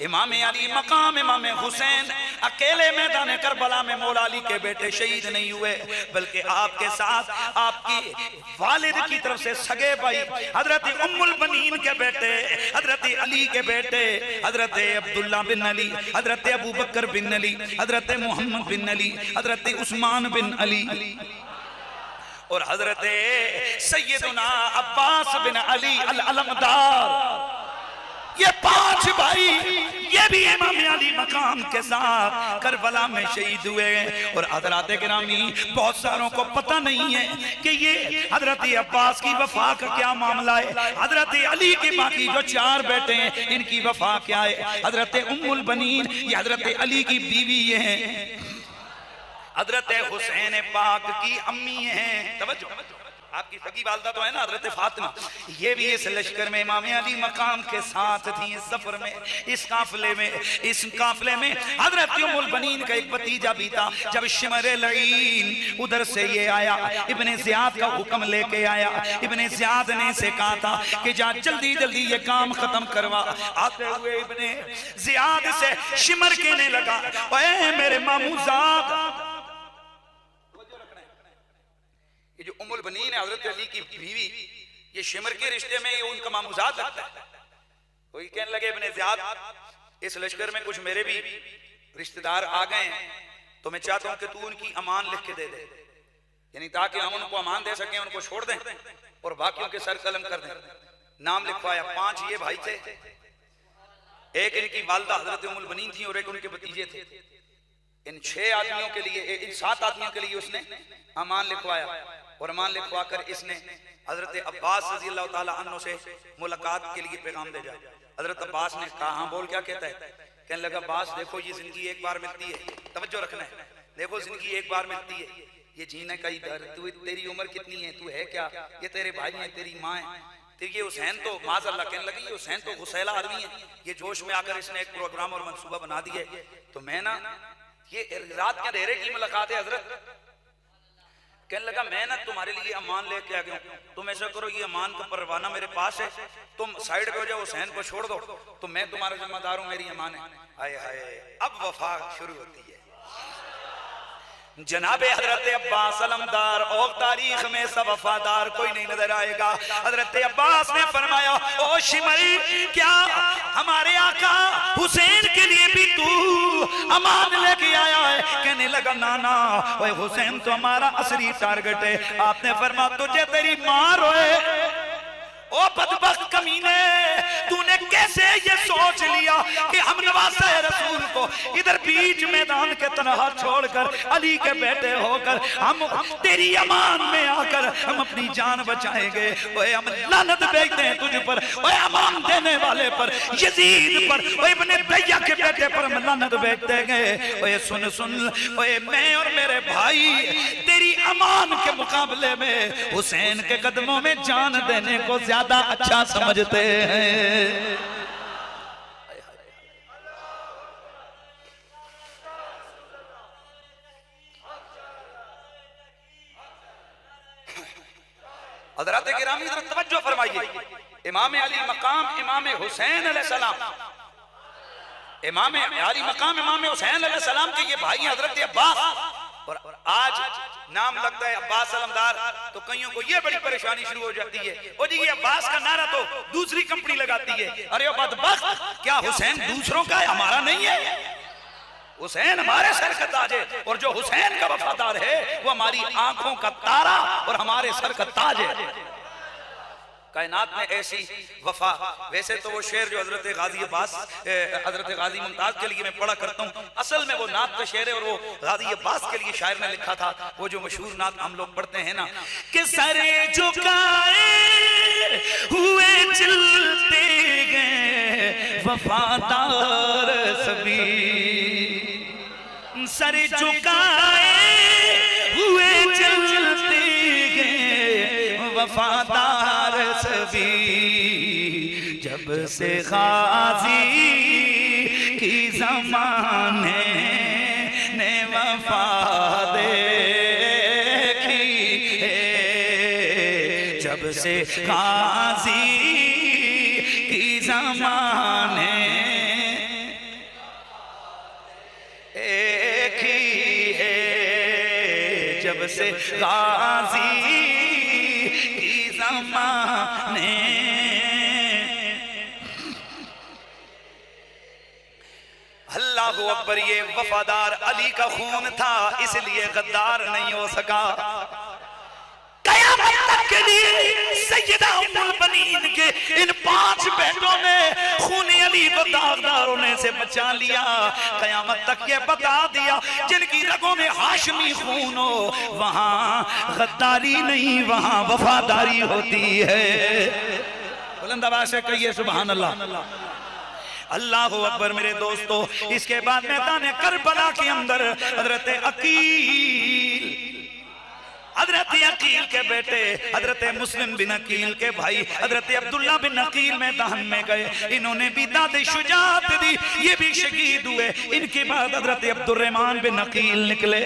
इमाम अली मकाम इमाम हुसैन अकेले मैदान करबला में मौला अली के बेटे शहीद नहीं हुए, बल्कि आपके साथ आपकी वालिद की तरफ से सगे भाई हजरत उम्मुल बनीन के बेटे हजरत अली के बेटे हजरत अब्दुल्ला बिन अली, हजरत अबू बकर बिन अली, हजरत मोहम्मद बिन अली, हजरत उस्मान बिन अली और हजरत सैयदना अब्बास बिन अली अल अलमदार, ये 5 भाई ये भी इमाम अली मकाम के साथ करबला में शहीद हुए। और हजरत गिरामी बहुत सारों को पता नहीं है कि ये हजरत अब्बास की वफा का क्या मामला है, हजरत अली के बाकी जो 4 बेटे हैं इनकी वफा क्या है। हजरत उम्मुल बनीन ये हजरत अली की बीवी हैं, हजरत हुसैन पाक की अम्मी हैं, तवज्जो आपकी सगी वालदा तो है ना हजरत फातिमा, ये भी इस लश्कर में इमाम अली मकाम के साथ थी। इस सफर में इस काफिले में हजरत उम्मुल बनीन का एक भतीजा भी था। जब शिमर लईन उधर से ये आया, इब्ने ज़ियाद का हुक्म लेके आया। इब्ने ज़ियाद ने से कहा था कि जा जल्दी जल्दी ये काम खत्म करवा। आते हुए इब्ने ज़ियाद से शिमर कहने लगा, ओए मेरे मामूज़ाद, ये जो उम्मुल बनीन है हजरत अली की बीवी, ये शिमर के रिश्ते में ये उनका मामूजात लगता है। कोई कहने लगे इब्ने ज़ियाद इस लश्कर में कुछ मेरे भी रिश्तेदार आ गए हैं, तो मैं चाहता हूं कि तू उनकी अमान लिख के दे दे, यानी ताकि हम उनको अमान दे सकें, उनको छोड़ दें और बाकियों के सर कलम कर दें। नाम लिखवाया। 5 ये भाई थे, एक इनकी वालदा हजरत उम्मुल बनीन थी और एक उनके भतीजे थे। इन 6 आदमियों के लिए, इन 7 आदमियों के लिए उसने अमान लिखवाया और अमान लिखवा कर इसने हजरत अब्बास रज़ी अल्लाह ताला अन्हु से मुलाकात के लिए पैगाम भेजा। हजरत अब्बास ने कहा हाँ बोल, क्या कहता है। कहने लगा अब्बास देखो ये जिंदगी एक बार मिलती है, तवज्जो रखना है, देखो जिंदगी एक बार मिलती है, ये जीने का ही डर, तू तेरी उम्र कितनी है, तू है क्या, ये तेरे भाई हैं, तेरी माँ है, तो ये हुसैन तो माज़अल्लाह कहने लगी ये हुसैन तो गुस्सैला आदमी है, ये जोश में आकर इसने एक प्रोग्राम और मंसूबा बना दिया है, तो मैं ना ये रात के अंधेरे की मुलाकात है हजरत। कहने लगा मैं ना तुम्हारे लिए अमान लेके आ गया हूं, तुम ऐसा करो ये अमान का परवाना मेरे पास है, तुम साइड पे हो जाओ, हुसैन को छोड़ दो, तो मैं तुम्हारा जिम्मेदार हूं, मेरी अमान है। हाय हाय अब वफा शुरू होती है। जनाबे हजरत अब्बास अलमदार और तारीख में सब वफादार कोई नहीं नजर आएगा। हजरत अब्बास ने फरमाया ओ शिमरी, क्या हमारे आका हुसैन के लिए भी तू अमान लेके आया है। कहने लगा नाना ओए हुसैन तो हमारा असली टारगेट है। आपने फरमाया तुझे तेरी मां रोए, ओ बदबख्त कमीने, तूने कैसे ये सोच लिया कि हम नवासा रसूल को इधर बीच मैदान के तनहा छोड़कर अली के बेटे होकर हम तेरी अमान में आकर हम अपनी जान बचाएंगे। ओए हम लानत भेजते हैं तुझ पर, ओए अमान देने वाले पर, यजीद पर, ओए इब्ने भैया के बेटे पर हम लानत भेजते हैं। ओए सुन सुन, ओए मैं और मेरे भाई तेरी अमान के मुकाबले में हुसैन के कदमों में जान देने को ज्यादा अच्छा समझते हैं। हज़रात गिरामी जरा तवज्जो फरमाइए। इमाम अली मकाम इमाम हुसैन अलैहिस्सलाम, इमाम अली मकाम इमाम हुसैन अलैहिस्सलाम के ये भाई हजरत अब्बास, और आज नाम लगता है अब्बास अलमदार, तो कईयों को ये बड़ी परेशानी शुरू हो जाती है, ओ जी ये अब्बास का नारा तो दूसरी कंपनी लगाती है। अरे ओ बदबख्त, क्या हुसैन दूसरों का है, हमारा नहीं है? हुसैन हमारे सर का ताज है, और जो हुसैन का वफादार है वो हमारी आंखों का तारा और हमारे सर का ताज है। कायनात में ऐसी वफा, वैसे तो वो शेर जो हजरत गाजी अब्बास हजरत गाजी मुमताज के लिए मैं पढ़ा करता हूँ, असल में वो नात का शेर है और वो गाजी अब्बास के लिए शायर ने लिखा था। वो जो मशहूर नात हम लोग पढ़ते हैं ना कि सरे झुकाए हुए चलते गए वफादार सभी, सरे झुकाए हुए चलते गए वफादार सभी, जब से गाजी की ज़माने ने वफा देखी है, जब से गाजी की ज़माने जब से गाजी की ज़माने। अल्लाहु अकबर, ये वफादार अली का खून था, इसलिए गद्दार नहीं हो सका। क़यामत तक के लिए सैयदा उम्मुल बनीन के इन 5 बेटों ने खून अली को दागदार होने से बचा लिया। क़यामत तक ये बता दिया, जिनकी रगों में हाशमी खून हो वहां गद्दारी नहीं, वहां वफादारी होती है। बुलंद आवाज से कहिए सुभान अल्लाह। अल्लाहु अकबर। मेरे दोस्तों, इसके बाद मैदान करबला के अंदर हजरत अकील के बेटे हजरत मुस्लिम बिन अकील के भाई हजरत अब्दुल्ला बिन अकील मैदान में गए। इन्होंने भी दाद शुजात दी, ये भी शहीद हुए। इनके बाद हजरत अब्दुर्रहमान बिन अकील निकले।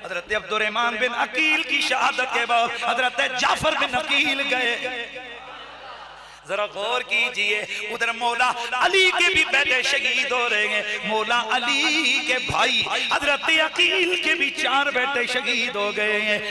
हजरत अब्दुर्रहमान बिन अकील की शहादत के बाद हजरत जाफर बिन अकील गए। जरा गौर कीजिए, उधर मौला अली के भी बेटे शहीद हो रहे हैं। मौला अली के भाई हजरत अकील के भी 4 बेटे शहीद हो गए हैं।